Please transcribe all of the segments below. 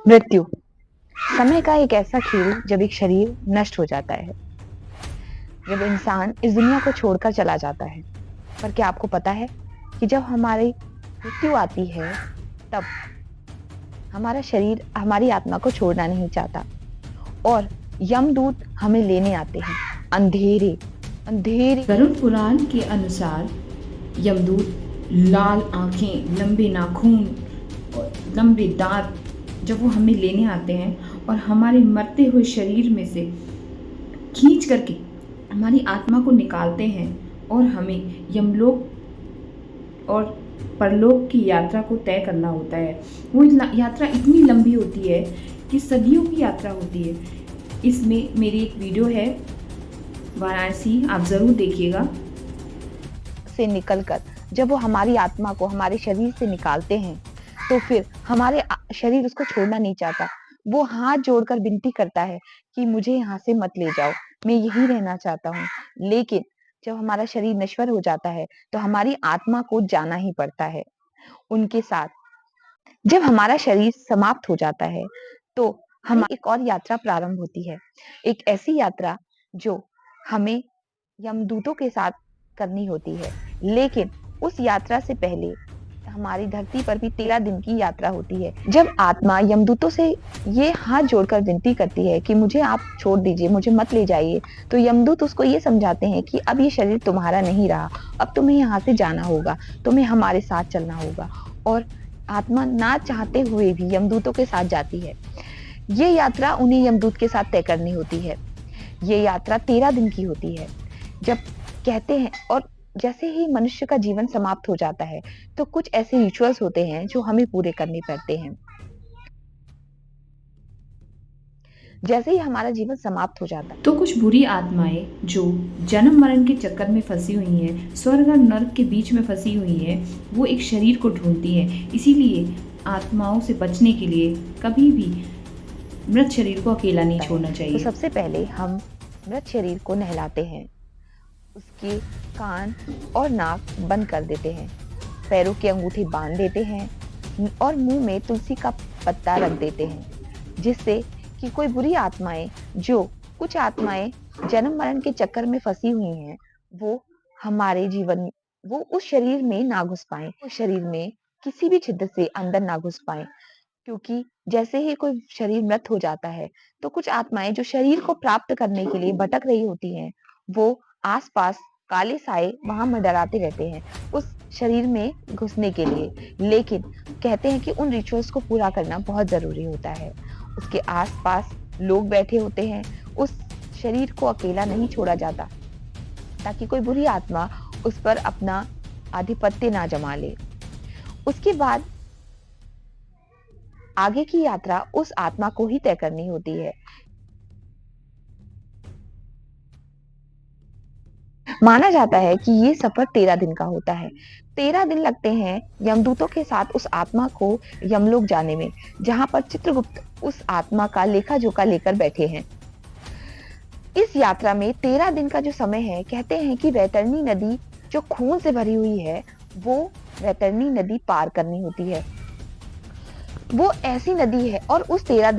मृत्यु समय का एक ऐसा खेल जब एक शरीर नष्ट हो जाता है, जब इंसान इस दुनिया को छोड़कर चला जाता है। पर क्या आपको पता है कि जब हमारी मृत्यु आती है, तब हमारा शरीर हमारी आत्मा को छोड़ना नहीं चाहता और यमदूत हमें लेने आते हैं। अंधेरे अंधेरे गरुड़ पुराण के अनुसार यमदूत लाल आंखें, लंबे नाखून और लंबे दांत जब वो हमें लेने आते हैं और हमारे मरते हुए शरीर में से खींच करके हमारी आत्मा को निकालते हैं और हमें यमलोक और परलोक की यात्रा को तय करना होता है। वो यात्रा इतनी लंबी होती है कि सदियों की यात्रा होती है। इसमें मेरी एक वीडियो है वाराणसी, आप ज़रूर देखिएगा। से निकलकर जब वो हमारी आत्मा को हमारे शरीर से निकालते हैं, तो फिर हमारे शरीर उसको छोड़ना नहीं चाहता। वो हाथ जोड़कर विनती करता है कि मुझे यहाँ से मत ले जाओ, मैं यहीं रहना चाहता हूँ। लेकिन जब हमारा शरीर नश्वर हो जाता है, तो हमारी आत्मा को जाना ही पड़ता है उनके साथ। जब हमारा शरीर समाप्त हो जाता है, तो हमारी एक और यात्रा प्रारंभ होती है। एक ऐसी यात्रा जो हमें यमदूतों के साथ करनी होती है। लेकिन उस यात्रा से पहले हमारी धरती पर भी 13 दिन की यात्रा होती है। जब आत्मा यमदूतों से ये हाथ जोड़कर विनती करती है कि मुझे आप छोड़ दीजिए, मुझे मत ले जाइए, तो यमदूत उसको ये समझाते हैं कि अब ये शरीर तुम्हारा नहीं रहा, अब तुम्हें यहाँ से जाना होगा, तुम्हें हमारे साथ चलना होगा। और आत्मा ना चाहते हुए भी यमदूतों के साथ जाती है। ये यात्रा उन्हें यमदूत के साथ तय करनी होती है। ये यात्रा 13 दिन की होती है। जब कहते हैं, और जैसे ही मनुष्य का जीवन समाप्त हो जाता है, तो कुछ ऐसे रिचुअल्स होते हैं जो हमें पूरे करने पड़ते हैं। जैसे ही हमारा जीवन समाप्त हो जाता है, तो कुछ बुरी आत्माएं जो जन्म मरण के चक्कर में फंसी हुई हैं, स्वर्ग और नर्क के बीच में फंसी हुई हैं, वो एक शरीर को ढूंढती हैं। इसीलिए आत्माओं से बचने के लिए कभी भी मृत शरीर को अकेला नहीं छोड़ना तो चाहिए। सबसे पहले हम मृत शरीर को नहलाते हैं, उसके कान और नाक बंद कर देते हैं, पैरों की अंगूठी बांध देते हैं और मुंह में तुलसी का पत्ता रख देते हैं, जिससे कि कोई बुरी आत्माएं, जो कुछ आत्माएं जन्म मरण के चक्कर में फंसी हुई हैं, वो हमारे जीवन, वो उस शरीर में ना घुस पाए, उस शरीर में किसी भी छिद्र से अंदर ना घुस पाए। क्योंकि जैसे ही कोई शरीर मृत हो जाता है, तो कुछ आत्माएं जो शरीर को प्राप्त करने के लिए भटक रही होती हैं, वो आसपास काले साए वहां मंडराते रहते हैं उस शरीर में घुसने के लिए। लेकिन कहते हैं कि उन रिचुअल्स को पूरा करना बहुत जरूरी होता है। उसके आसपास लोग बैठे होते हैं, उस शरीर को अकेला नहीं छोड़ा जाता, ताकि कोई बुरी आत्मा उस पर अपना आधिपत्य ना जमा ले। उसके बाद आगे की यात्रा उस आत्मा को ही तय करनी होती है। माना जाता है कि ये सफर 13 दिन का होता है। 13 दिन लगते हैं यमदूतों के साथ उस आत्मा को यमलोक जाने में, जहां पर चित्रगुप्त उस आत्मा का लेखा जोखा लेकर बैठे हैं। इस यात्रा में 13 दिन का जो समय है, कहते हैं कि वैतरणी नदी जो खून से भरी हुई है, वो वैतरणी नदी पार करनी होती है। वो ऐसी नदी है, और उस 13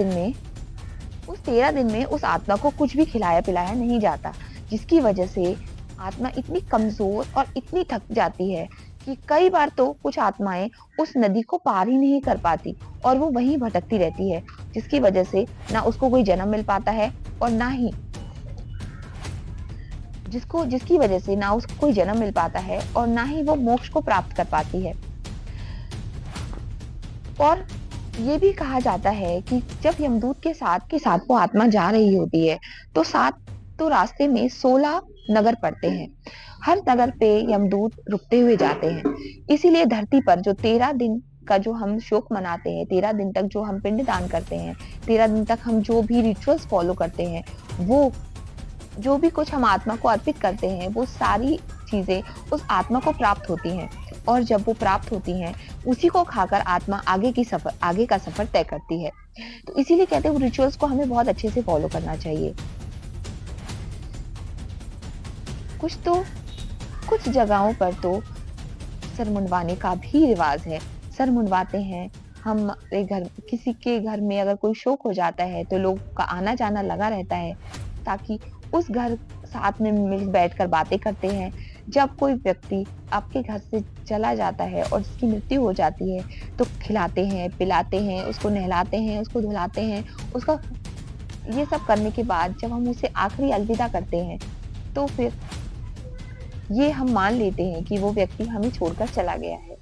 दिन में उस आत्मा को कुछ भी खिलाया पिलाया नहीं जाता, जिसकी वजह से आत्मा इतनी कमजोर और इतनी थक जाती है कि कई बार तो कुछ आत्माएं उस नदी को पार ही नहीं कर पाती और वो वहीं भटकती रहती है, जिसकी वजह से ना उसको कोई जन्म मिल पाता है, और ना ही जिसकी वजह से ना उसको कोई जन्म मिल पाता है और ना ही वो मोक्ष को प्राप्त कर पाती है। और ये भी कहा जाता है कि जब यमदूत के साथ वो आत्मा जा रही होती है, तो रास्ते में 16 नगर पड़ते हैं। हर नगर पे यमदूत रुकते हुए जाते हैं। इसीलिए धरती पर जो 13 दिन का जो हम शोक मनाते हैं, 13 दिन तक जो हम पिंडदान करते हैं, 13 दिन तक हम जो भी रिचुअल्स फॉलो करते हैं, वो जो भी कुछ हम आत्मा को अर्पित करते हैं, वो सारी चीजें उस आत्मा को प्राप्त होती हैं। और जब वो प्राप्त होती हैं, उसी को खाकर आत्मा आगे का सफर तय करती है। तो इसीलिए कहते हैं वो रिचुअल्स को हमें बहुत अच्छे से फॉलो करना चाहिए। कुछ जगहों पर तो सर मुंडवाने का भी रिवाज है। सर मुंडवाते हैं, हमारे घर किसी के घर में अगर कोई शोक हो जाता है तो लोग का आना-जाना लगा रहता है, ताकि उस घर साथ में मिल बैठकर बातें करते हैं। जब कोई व्यक्ति आपके घर से चला जाता है और उसकी मृत्यु हो जाती है, तो खिलाते हैं, पिलाते हैं, उसको नहलाते हैं, उसको धुलाते हैं, उसका ये सब करने के बाद जब हम उसे आखिरी अलविदा करते हैं, तो फिर ये हम मान लेते हैं कि वो व्यक्ति हमें छोड़कर चला गया है।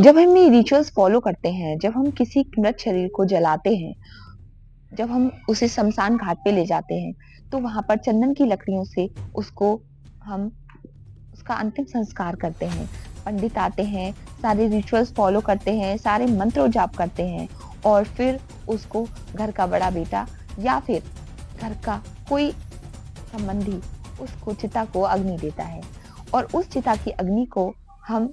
जब हम ये रिचुअल्स फॉलो करते हैं, जब हम किसी मृत शरीर को जलाते हैं, जब हम उसे श्मशान घाट पे ले जाते हैं, तो वहाँ पर चंदन की लकड़ियों से उसको हम उसका अंतिम संस्कार करते हैं। पंडित आते हैं, सारे रिचुअल्स फॉलो करते हैं, सारे मंत्र जाप करते हैं और फिर उसको घर का बड़ा बेटा या फिर घर का कोई संबंधी उसको चिता को अग्नि देता है और उस चिता की अग्नि को हम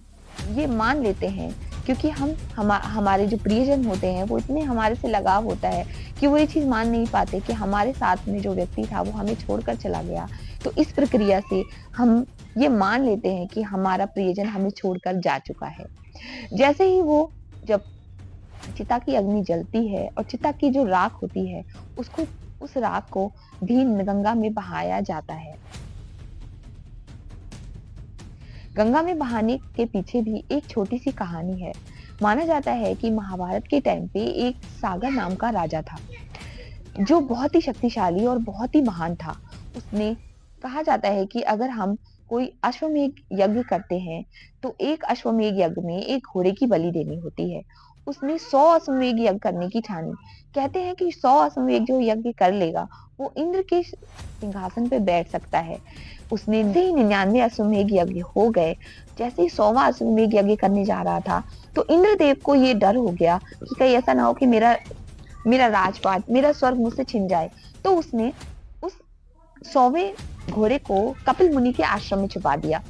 ये मान लेते हैं, क्योंकि हमारे जो प्रियजन होते हैं वो इतने हमारे से लगाव होता है कि वो ये चीज़ मान नहीं पाते कि हमारे साथ में जो व्यक्ति था वो हमें छोड़कर चला गया। तो इस प्रक्रिया से हम ये मान लेते हैं कि हमारा प्रियजन हमें छोड़कर जा चुका है। जैसे ही वो जब चिता की अग्नि जलती है और चिता की जो राख होती है, उसको उस राख को भी गंगा में बहाया जाता है। गंगा में बहाने के पीछे भी एक छोटी-सी कहानी है। माना जाता है कि महाभारत के टाइम पे एक सागर नाम का राजा था, जो बहुत ही शक्तिशाली और बहुत ही महान था। उसने कहा जाता है कि अगर हम कोई अश्वमेध यज्ञ करते हैं, तो एक अश्वमेध यज्ञ में एक घोड़े की बलि देनी होती है। उसने 100 अश्वमेध यज्ञ करने की ठानी। कहते हैं कि 100 अश्वमेध जो यज्ञ कर लेगा, वो इंद्र के सिंहासन पे बैठ सकता है। उसने 99 अश्वमेध यज्ञ हो गए। जैसे ही 100वां अश्वमेध यज्ञ करने जा रहा था, तो इंद्रदेव को ये डर हो गया कि कहीं ऐसा ना हो कि मेरा मेरा राजपाट, मेरा स्वर्ग मुझसे छिन जाए। तो उसने उस 100वें घोड़े को कपिल मुनि के आश्रम में छुपा दिया।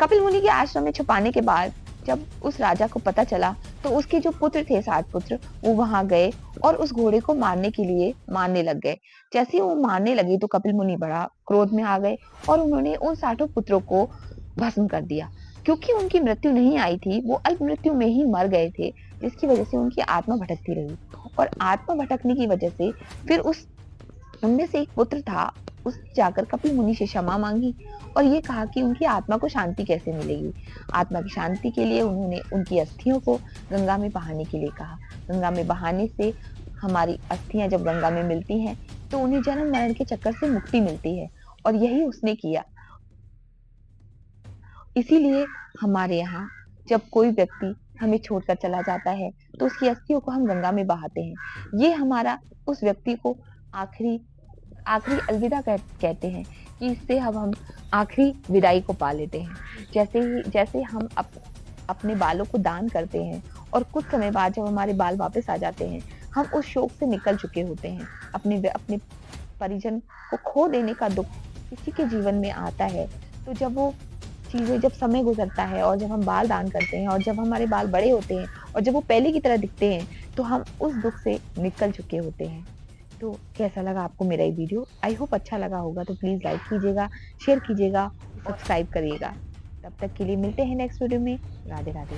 कपिल मुनि के आश्रम में छुपाने के बाद जब उस राजा को पता चला, तो उसके जो पुत्र थे 60 पुत्र, वो वहां गए और उस घोड़े को मारने के लिए मारने लग गए। जैसे ही वो मारने लगे तो कपिल मुनि बड़ा क्रोध में आ गए और उन्होंने उन 60 पुत्रों को भस्म कर दिया। क्योंकि उनकी मृत्यु नहीं आई थी, वो अल्प मृत्यु में ही मर गए थे, जिसकी वजह से उनकी आत्मा भटकती रही और आत्मा भटकने की वजह से फिर उनमें से एक पुत्र था, उसने जाकर कपिल मुनि से क्षमा मांगी और ये कहा कि उनकी आत्मा को शांति कैसे मिलेगी। आत्मा की शांति के लिए उन्होंने उनकी अस्थियों को गंगा में बहाने के लिए कहा। गंगा में बहाने से हमारी अस्थियां जब गंगा में मिलती हैं, तो उन्हें जन्म मरण के चक्कर से मुक्ति मिलती है और यही उसने किया। इसीलिए हमारे यहाँ जब कोई व्यक्ति हमें छोड़कर चला जाता है, तो उसकी अस्थियों को हम गंगा में बहाते हैं। ये हमारा उस व्यक्ति को आखिरी आखिरी अलविदा कहते हैं कि इससे अब हम आखिरी विदाई को पा लेते हैं। जैसे हम अपने बालों को दान करते हैं और कुछ समय बाद जब हमारे बाल वापस आ जाते हैं, हम उस शोक से निकल चुके होते हैं। अपने परिजन को खो देने का दुःख किसी के जीवन में आता है, तो जब समय गुजरता है और जब हम बाल दान करते हैं और जब हमारे बाल बड़े होते हैं और जब वो पहले की तरह दिखते हैं, तो हम उस दुःख से निकल चुके होते हैं। तो कैसा लगा आपको मेरा ये वीडियो? आई होप अच्छा लगा होगा, तो प्लीज़ लाइक कीजिएगा, शेयर कीजिएगा, सब्सक्राइब करिएगा। तब तक के लिए मिलते हैं नेक्स्ट वीडियो में। राधे राधे।